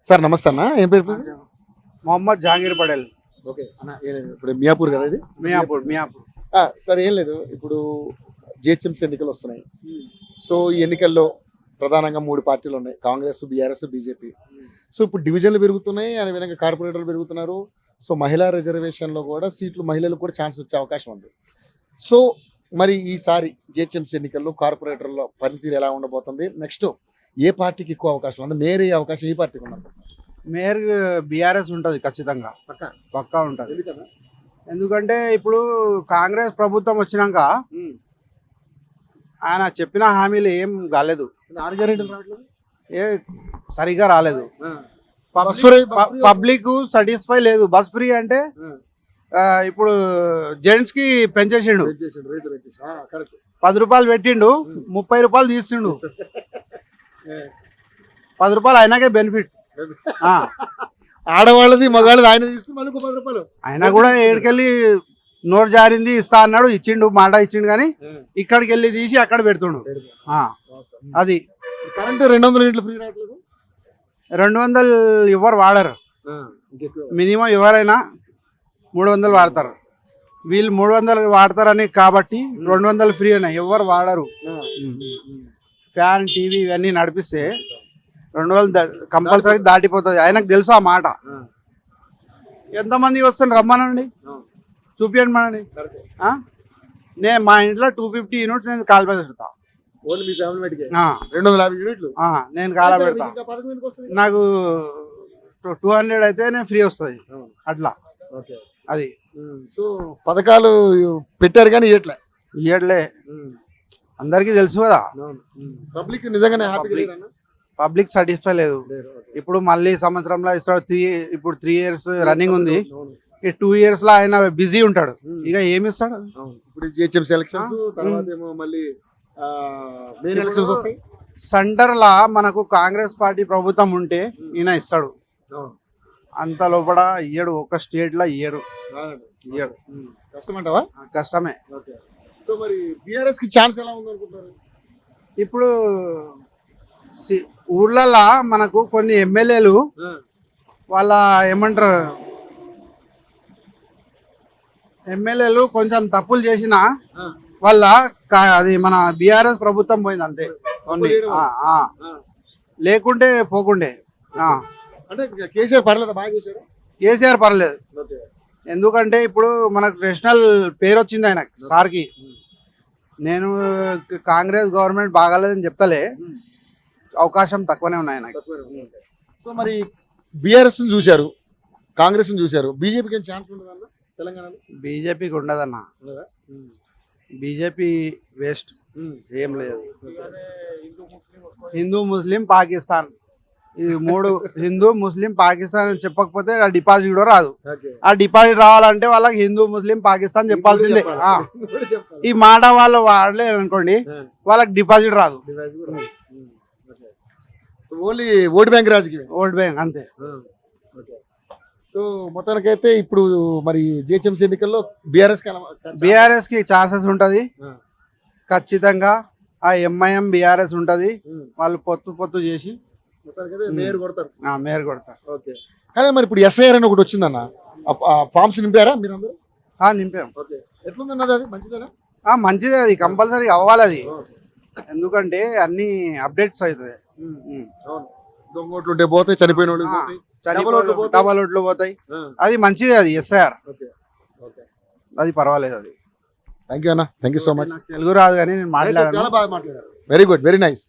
Sir నమస్తే అన్న, ఏం పేరు? మొహమ్మద్ జహాంగీర్ పటేల్. ఓకే అన్న, ఇప్పుడు మియాపూర్ కదా ఇది? మియాపూర్. సార్ ఏం లేదు, ఇప్పుడు జిహెచ్ఎంసీ ఎన్నికలు వస్తున్నాయి. సో ఈ ఎన్నికల్లో ప్రధానంగా 3 పార్టీలు ఉన్నాయి, కాంగ్రెస్, బీఆర్ఎస్, బీజేపీ. సో ఇప్పుడు డివిజన్లు పెరుగుతున్నాయి, అదే విధంగా కార్పొరేటర్లు పెరుగుతున్నారు. సో మహిళా రిజర్వేషన్లో కూడా సీట్లు మహిళలకు కూడా ఛాన్స్ వచ్చే అవకాశం ఉంది. సో మరి ఈసారి జిహెచ్ఎంసీ ఎన్నికల్లో కార్పొరేటర్ల పనితీరు ఎలా ఉండబోతుంది? నెక్స్ట్ ఏ పార్టీకి ఎక్కువ అవకాశం ఉంది? మేయర్ అవకాశం ఏ పార్టీకి ఉన్నారు? మేయర్ బీఆర్ఎస్ ఉంటుంది ఖచ్చితంగా, పక్కా ఉంటుంది. ఎందుకంటే ఇప్పుడు కాంగ్రెస్ ప్రభుత్వం వచ్చినాక ఆయన చెప్పిన హామీలు ఏం కాలేదు, ఏ సరిగా రాలేదు. పబ్లిక్ సాటిస్ఫై లేదు. బస్ ఫ్రీ అంటే ఇప్పుడు జెంట్స్ కి పెంచేసిండు, 10 రూపాయలు పెట్టిండు, 30 రూపాయలు తీసిండు. 10 రూపాయలు అయినాకే బెనిఫిట్. ఆడవాళ్ళది మగాళ్ళది ఆయన తీసుకుని మళ్ళీ 10 రూపాయలు అయినా కూడా ఏడుకెళ్ళి నోరు జారింది ఇస్తా అన్నాడు, ఇచ్చిండు, మాట ఇచ్చిండు. కానీ ఇక్కడికి వెళ్ళి తీసి అక్కడ పెడుతుండు. అది కరెంట్ 200 యూనిట్లు ఫ్రీ రావట్లేదు. 200 ఎవరు వాడరు, మినిమం ఎవరైనా 300 వాడతారు. వీళ్ళు 300 వాడతారని కాబట్టి 200 ఫ్రీ అయినా ఎవరు వాడరు. ఫ్యాన్, టీవీ ఇవన్నీ నడిపిస్తే 200 కంపల్సరీ దాటిపోతుంది. ఆయనకు తెలుసు ఆ మాట. ఎంతమంది వస్తుంది రమ్మనండి, చూపించండి మనండి. నేను మా ఇంట్లో 250 యూనిట్స్ నేను కాల్ పెడతా. 250 యూనిట్లు నేను కాల పెడతా. నాకు 200 అయితే నేను ఫ్రీ వస్తుంది అట్లా. అది సో పథకాలు పెట్టారు కానీ ఇయట్లే, అందరికీ తెలుసు కదా. పబ్లిక్ నిజంగానే పబ్లిక్ సాటిస్ఫై లేదు. ఇప్పుడు మళ్ళీ సంవత్సరంలో ఇస్తాడు. ఇప్పుడు 3 ఇయర్స్ రన్నింగ్ ఉంది. ఈ 2 ఇయర్స్ లో ఆయన బిజీ ఉంటాడు, ఇక ఏమి ఇస్తాడు? ఇప్పుడు జిహెచ్ఎంసీ ఎలక్షన్స్ తర్వాత ఏమో మళ్ళీ మెయిన్ ఎలక్షన్స్ వస్తాయి. సెంటర్ లా మనకు కాంగ్రెస్ పార్టీ ప్రభుత్వం ఉంటే ఈయన ఇస్తాడు. అంత లోపల ఇయ్యడు, ఒక స్టేట్ లో ఇయ్యడు. కష్టమంటావా? కష్టమే. సో మరి బీఆర్ఎస్ కి ఛాన్స్ ఎలా ఉంది అనుకుంటారు? ఇప్పుడు ఊర్లలో మనకు కొన్ని ఎమ్మెల్యేలు వాళ్ళ ఏమంటారు, ఎమ్మెల్యేలు కొంచెం తప్పులు చేసిన వాళ్ళ అది మన బీఆర్ఎస్ ప్రభుత్వం పోయింది అంతే. లేకుంటే పోకుండే. అంటే కేసీఆర్ పర్లేదు, బాగా చేశారు. కేసీఆర్ పర్లేదు, ఎందుకంటే ఇప్పుడు మనకు నేషనల్ పేరు వచ్చింది ఆయన సార్కి. నేను కాంగ్రెస్ గవర్నమెంట్ బాగాలేదని చెప్తలే, అవకాశం తక్కువనే ఉన్నాయి నాకు. సో మరి బీఆర్ఎస్ చూశారు, కాంగ్రెస్ చూశారు, బీజేపీకి ఏం ఛాన్స్ ఉండదన్న తెలంగాణలో? బీజేపీకి ఉండదన్న, బీజేపీ వేస్ట్, ఏం లేదు. హిందూ ముస్లిం పాకిస్తాన్, ఇది 3 హిందూ ముస్లిం పాకిస్తాన్ అని చెప్పకపోతే ఆ డిపాజిట్ కూడా రాదు. ఆ డిపాజిట్ రావాలంటే వాళ్ళకి హిందూ ముస్లిం పాకిస్తాన్ చెప్పాల్సిందే. ఈ మాట వాళ్ళు వాడలేరు అనుకోండి, వాళ్ళకి డిపాజిట్ రాదు. ఓన్లీ ఓట్ బ్యాంక్ రాజకీయం, ఓట్ బ్యాంక్ అంతే. సో మొత్తానికైతే ఇప్పుడు మరి జిహెచ్ఎంసీ ఎన్నికల్లో బీఆర్ఎస్ కి ఛాన్సెస్ ఉంటది ఖచ్చితంగా. ఆ ఎంఐఎం బీఆర్ఎస్ ఉంటది, వాళ్ళు పొత్తు చేసి మేయర్ కొడతారు. మేయర్ కొడతారు. ఓకే, కానీ మరి ఇప్పుడు ఎస్ఐఆర్ అని ఒకటి వచ్చిందన్న, ఫార్మ్స్ నింపారా మీరు అందరూ? నింపాం. ఎట్లుందన్నది? అది మంచిదేనా? మంచిదే, అది కంపల్సరీ అవ్వాలి. అది ఎందుకంటే అన్ని అప్డేట్స్ అవుతుంది. దొంగ ఓట్లు ఉంటే పోతాయి, చనిపోయిన వాళ్ళు డబల్ ఓట్లు పోతాయి. అది మంచిదే, అది ఎస్ఐఆర్, అది పర్వాలేదు. అది థ్యాంక్ యూ అన్న, thank you so much. Telugu రాదు కానీ నేను మాట్లాడాను. చాలా బాగా మాట్లాడారు. Very good, very nice.